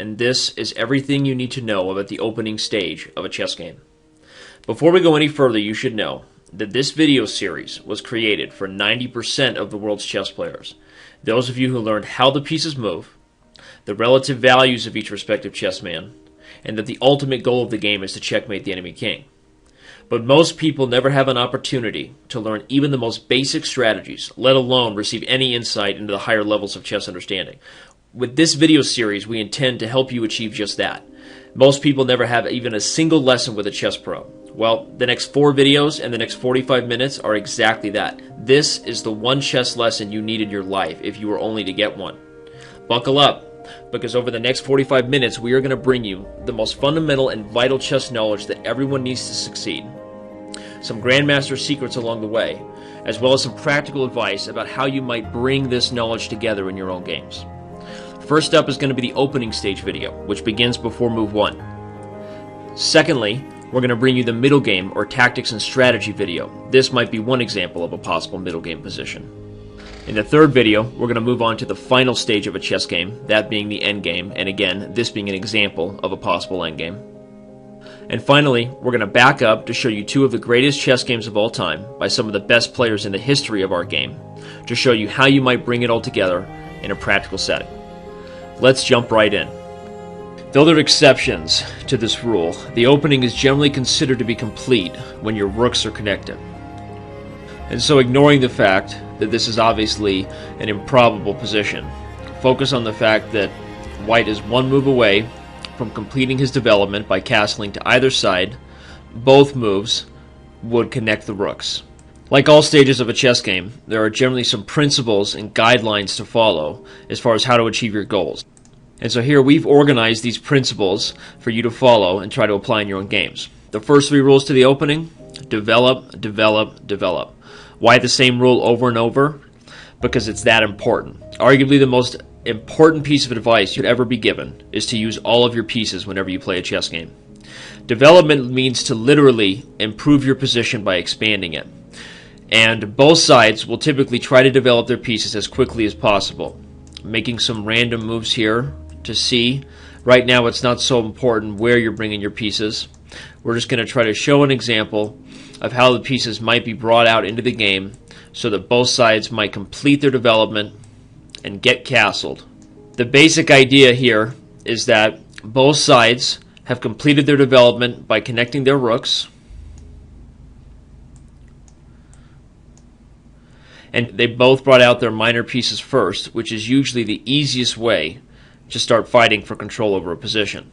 and this is everything you need to know about the opening stage of a chess game. Before we go any further, you should know that this video series was created for 90% of the world's chess players, those of you who learned how the pieces move, the relative values of each respective chessman, and that the ultimate goal of the game is to checkmate the enemy king. But most people never have an opportunity to learn even the most basic strategies, let alone receive any insight into the higher levels of chess understanding. With this video series, we intend to help you achieve just that. Most people never have even a single lesson with a chess pro. Well, the next 4 videos and the next 45 minutes are exactly that. This is the one chess lesson you need in your life if you were only to get one. Buckle up, because over the next 45 minutes, we are going to bring you the most fundamental and vital chess knowledge that everyone needs to succeed. Some grandmaster secrets along the way, as well as some practical advice about how you might bring this knowledge together in your own games. First up is going to be the opening stage video, which begins before move 1. Secondly, we're going to bring you the middle game or tactics and strategy video. This might be one example of a possible middle game position. In the third video, we're going to move on to the final stage of a chess game, that being the endgame, and again, this being an example of a possible endgame. And finally, we're going to back up to show you 2 of the greatest chess games of all time by some of the best players in the history of our game, to show you how you might bring it all together in a practical setting. Let's jump right in. Though there are exceptions to this rule, the opening is generally considered to be complete when your rooks are connected. And so, ignoring the fact that this is obviously an improbable position, focus on the fact that white is 1 move away from completing his development by castling to either side. Both moves would connect the rooks. Like all stages of a chess game, there are generally some principles and guidelines to follow as far as how to achieve your goals. And so here we've organized these principles for you to follow and try to apply in your own games. The first 3 rules to the opening: develop, develop, develop. Why the same rule over and over? Because it's that important. Arguably the most important piece of advice you'd ever be given is to use all of your pieces whenever you play a chess game. Development means to literally improve your position by expanding it. And both sides will typically try to develop their pieces as quickly as possible. Making some random moves here to see. Right now it's not so important where you're bringing your pieces. We're just going to try to show an example of how the pieces might be brought out into the game so that both sides might complete their development and get castled. The basic idea here is that both sides have completed their development by connecting their rooks, and they both brought out their minor pieces first, which is usually the easiest way to start fighting for control over a position.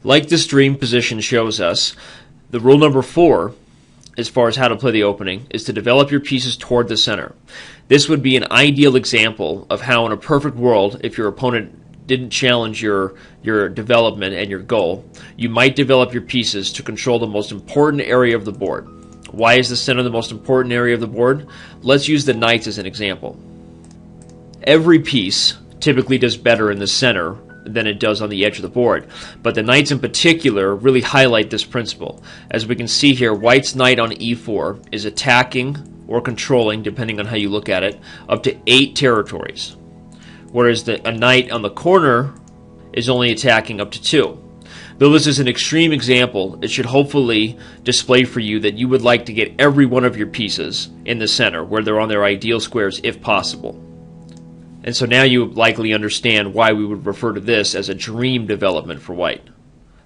Like this dream position shows us, the rule number 4, as far as how to play the opening, is to develop your pieces toward the center. This would be an ideal example of how in a perfect world, if your opponent didn't challenge your development and your goal, you might develop your pieces to control the most important area of the board. Why is the center the most important area of the board? Let's use the knights as an example. Every piece typically does better in the center than it does on the edge of the board, but the knights in particular really highlight this principle. As we can see here, white's knight on e4 is attacking or controlling, depending on how you look at it, up to 8 territories, whereas a knight on the corner is only attacking up to 2. Though this is an extreme example, it should hopefully display for you that you would like to get every one of your pieces in the center, where they're on their ideal squares if possible. And so now you likely understand why we would refer to this as a dream development for white.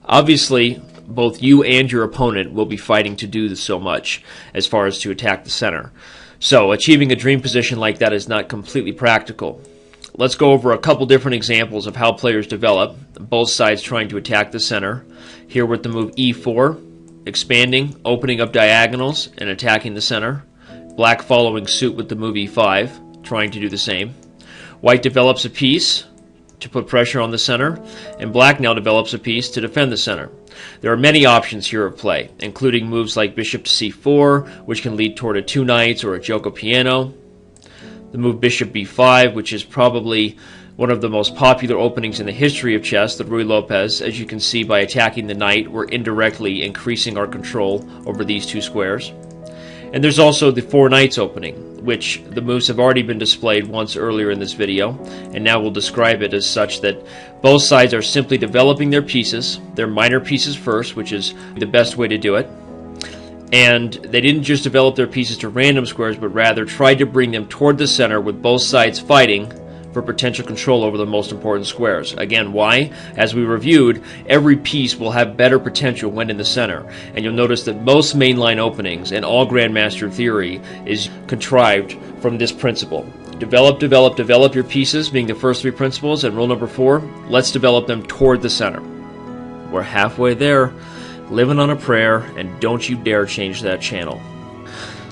Obviously, both you and your opponent will be fighting to do so much as far as to attack the center. So achieving a dream position like that is not completely practical. Let's go over a couple different examples of how players develop, both sides trying to attack the center. Here with the move e4, expanding, opening up diagonals, and attacking the center. Black following suit with the move e5, trying to do the same. White develops a piece to put pressure on the center, and black now develops a piece to defend the center. There are many options here at play, including moves like bishop to c4, which can lead toward a 2 knights or a gioco piano. The move bishop b5, which is probably one of the most popular openings in the history of chess, the Ruy Lopez. As you can see, by attacking the knight, we're indirectly increasing our control over these 2 squares. And there's also the 4 knights opening, which the moves have already been displayed once earlier in this video, and now we'll describe it as such that both sides are simply developing their pieces, their minor pieces first, which is the best way to do it. And they didn't just develop their pieces to random squares, but rather tried to bring them toward the center with both sides fighting for potential control over the most important squares. Again, why? As we reviewed, every piece will have better potential when in the center, and you'll notice that most mainline openings and all Grandmaster theory is contrived from this principle. Develop, develop, develop your pieces being the first three principles, and rule number 4, let's develop them toward the center. We're halfway there, living on a prayer, and don't you dare change that channel.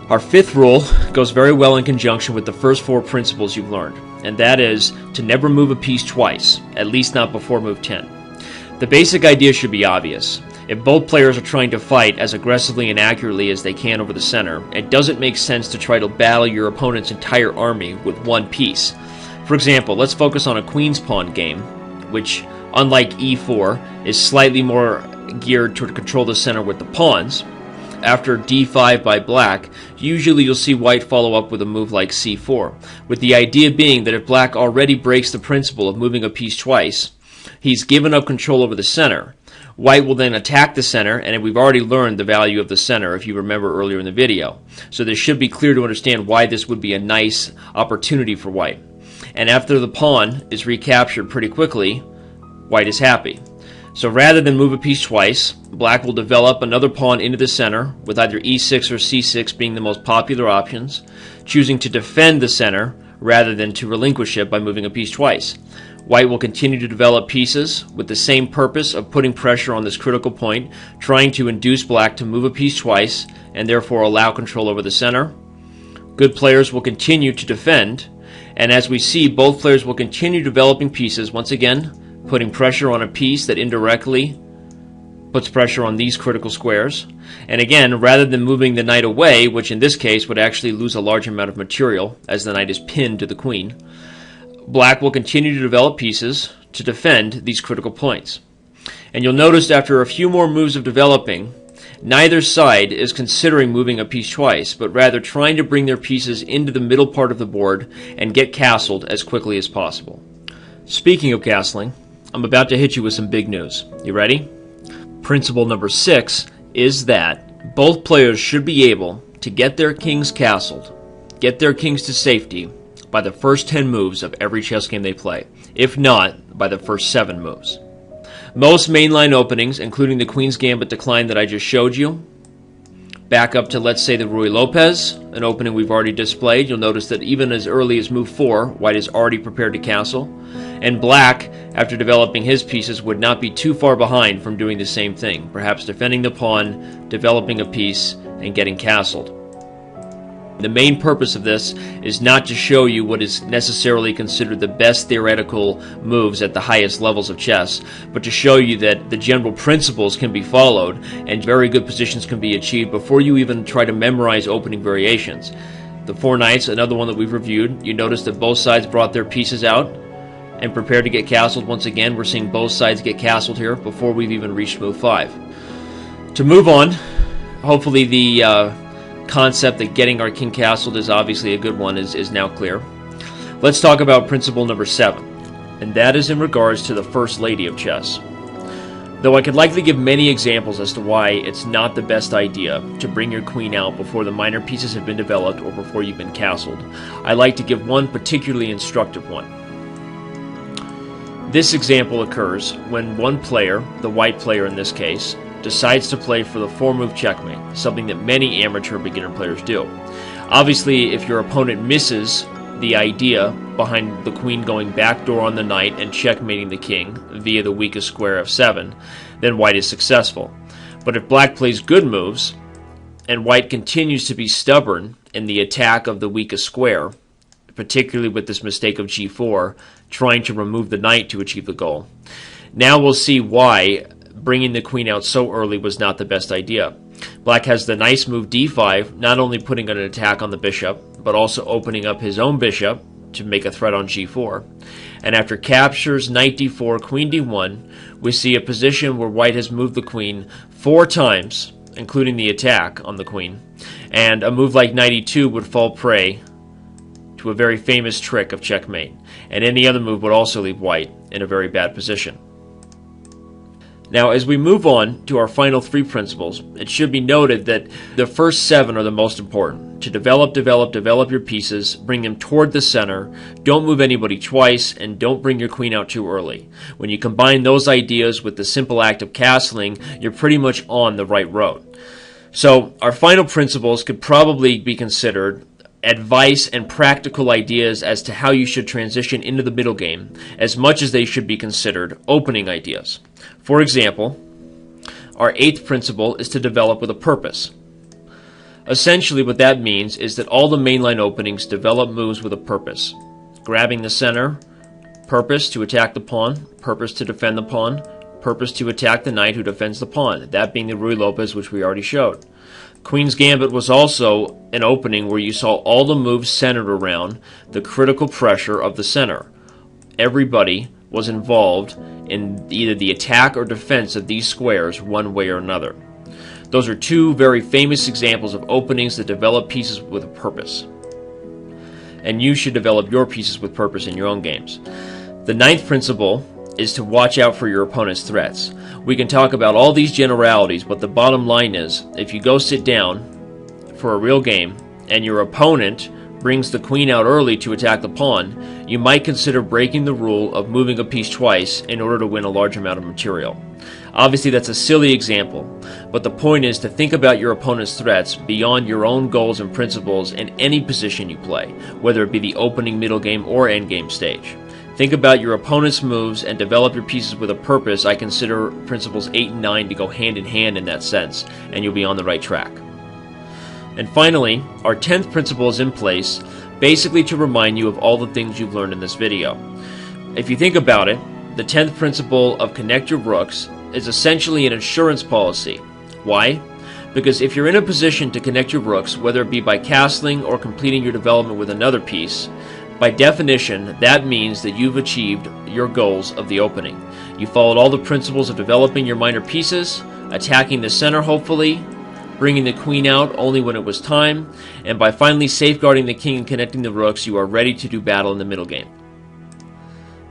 Our 5th rule goes very well in conjunction with the first 4 principles you've learned, and that is to never move a piece twice, at least not before move 10. The basic idea should be obvious. If both players are trying to fight as aggressively and accurately as they can over the center, it doesn't make sense to try to battle your opponent's entire army with one piece. For example, let's focus on a queen's pawn game, which, unlike e4, is slightly more geared toward control the center with the pawns. After d5 by black, usually you'll see white follow up with a move like c4, with the idea being that if black already breaks the principle of moving a piece twice, he's given up control over the center. White will then attack the center, and we've already learned the value of the center if you remember earlier in the video. So this should be clear to understand why this would be a nice opportunity for white. And after the pawn is recaptured pretty quickly, white is happy. So rather than move a piece twice, black will develop another pawn into the center, with either e6 or c6 being the most popular options, choosing to defend the center rather than to relinquish it by moving a piece twice. White will continue to develop pieces with the same purpose of putting pressure on this critical point, trying to induce black to move a piece twice and therefore allow control over the center. Good players will continue to defend, and as we see, both players will continue developing pieces, once again, putting pressure on a piece that indirectly puts pressure on these critical squares. And again, rather than moving the knight away, which in this case would actually lose a large amount of material as the knight is pinned to the queen, black will continue to develop pieces to defend these critical points. And you'll notice after a few more moves of developing, neither side is considering moving a piece twice, but rather trying to bring their pieces into the middle part of the board and get castled as quickly as possible. Speaking of castling, I'm about to hit you with some big news. You ready? Principle number 6 is that both players should be able to get their kings castled, get their kings to safety by the first 10 moves of every chess game they play, if not by the first 7 moves. Most mainline openings, including the Queen's Gambit decline that I just showed you, back up to, let's say, the Ruy Lopez, an opening we've already displayed. You'll notice that even as early as move 4, white is already prepared to castle. And black, after developing his pieces, would not be too far behind from doing the same thing, perhaps defending the pawn, developing a piece, and getting castled. The main purpose of this is not to show you what is necessarily considered the best theoretical moves at the highest levels of chess, but to show you that the general principles can be followed and very good positions can be achieved before you even try to memorize opening variations. The 4 knights, another one that we've reviewed, you notice that both sides brought their pieces out and prepared to get castled. Once again, we're seeing both sides get castled here before we've even reached move 5. To move on, hopefully the concept that getting our king castled is obviously a good one is now clear. Let's talk about principle number 7, and that is in regards to the first lady of chess. Though I could likely give many examples as to why it's not the best idea to bring your queen out before the minor pieces have been developed or before you've been castled, I like to give one particularly instructive one. This example occurs when one player, the white player in this case, decides to play for the 4-move checkmate, something that many amateur beginner players do. Obviously, if your opponent misses the idea behind the queen going backdoor on the knight and checkmating the king via the weakest square f7, then white is successful. But if black plays good moves, and white continues to be stubborn in the attack of the weakest square, particularly with this mistake of g4, trying to remove the knight to achieve the goal, now we'll see why bringing the queen out so early was not the best idea. Black has the nice move d5, not only putting an attack on the bishop, but also opening up his own bishop to make a threat on g4. And after captures, knight d4, queen d1, we see a position where white has moved the queen 4 times, including the attack on the queen. And a move like knight e2 would fall prey to a very famous trick of checkmate, and any other move would also leave white in a very bad position. Now, as we move on to our final 3 principles, it should be noted that the first 7 are the most important. To develop your pieces, bring them toward the center, don't move anybody twice, and don't bring your queen out too early. When you combine those ideas with the simple act of castling, you're pretty much on the right road. So, our final principles could probably be considered advice and practical ideas as to how you should transition into the middle game, as much as they should be considered opening ideas. For example, our 8th principle is to develop with a purpose. Essentially what that means is that all the mainline openings develop moves with a purpose. Grabbing the center, purpose to attack the pawn, purpose to defend the pawn, purpose to attack the knight who defends the pawn, that being the Ruy Lopez, which we already showed. Queen's Gambit was also an opening where you saw all the moves centered around the critical pressure of the center. Everybody was involved in either the attack or defense of these squares one way or another. Those are 2 very famous examples of openings that develop pieces with a purpose. And you should develop your pieces with purpose in your own games. The 9th principle is to watch out for your opponent's threats. We can talk about all these generalities, but the bottom line is, if you go sit down for a real game and your opponent brings the queen out early to attack the pawn, you might consider breaking the rule of moving a piece twice in order to win a large amount of material. Obviously that's a silly example, but the point is to think about your opponent's threats beyond your own goals and principles in any position you play, whether it be the opening, middle game, or endgame stage. Think about your opponent's moves and develop your pieces with a purpose. I consider principles 8 and 9 to go hand in hand in that sense, and you'll be on the right track. And finally, our 10th principle is in place, basically to remind you of all the things you've learned in this video. If you think about it, the 10th principle of connect your rooks is essentially an insurance policy. Why? Because if you're in a position to connect your rooks, whether it be by castling or completing your development with another piece, by definition, that means that you've achieved your goals of the opening. You followed all the principles of developing your minor pieces, attacking the center hopefully, bringing the queen out only when it was time, and by finally safeguarding the king and connecting the rooks, you are ready to do battle in the middle game.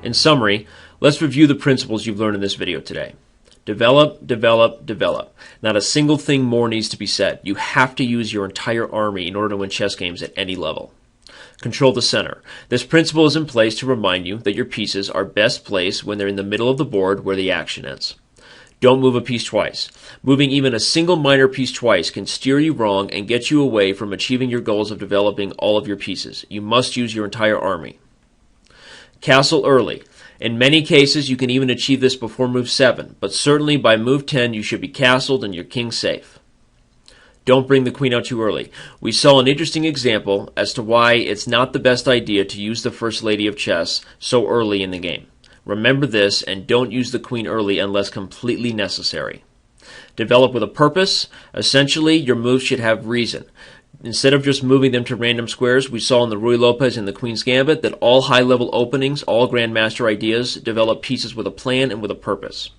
In summary, let's review the principles you've learned in this video today. Develop, develop, develop. Not a single thing more needs to be said. You have to use your entire army in order to win chess games at any level. Control the center. This principle is in place to remind you that your pieces are best placed when they're in the middle of the board where the action ends. Don't move a piece twice. Moving even a single minor piece twice can steer you wrong and get you away from achieving your goals of developing all of your pieces. You must use your entire army. Castle early. In many cases, you can even achieve this before move 7, but certainly by move 10 you should be castled and your king safe. Don't bring the queen out too early. We saw an interesting example as to why it's not the best idea to use the first lady of chess so early in the game. Remember this and don't use the queen early unless completely necessary. Develop with a purpose. Essentially, your moves should have reason. Instead of just moving them to random squares, we saw in the Ruy Lopez and the Queen's Gambit that all high-level openings, all Grandmaster ideas, develop pieces with a plan and with a purpose.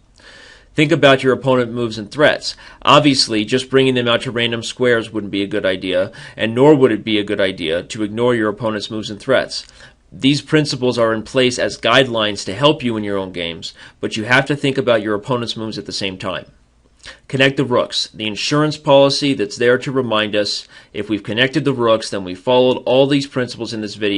Think about your opponent moves and threats. Obviously, just bringing them out to random squares wouldn't be a good idea, and nor would it be a good idea to ignore your opponent's moves and threats. These principles are in place as guidelines to help you in your own games, but you have to think about your opponent's moves at the same time. Connect the rooks, the insurance policy that's there to remind us if we've connected the rooks, then we followed all these principles in this video.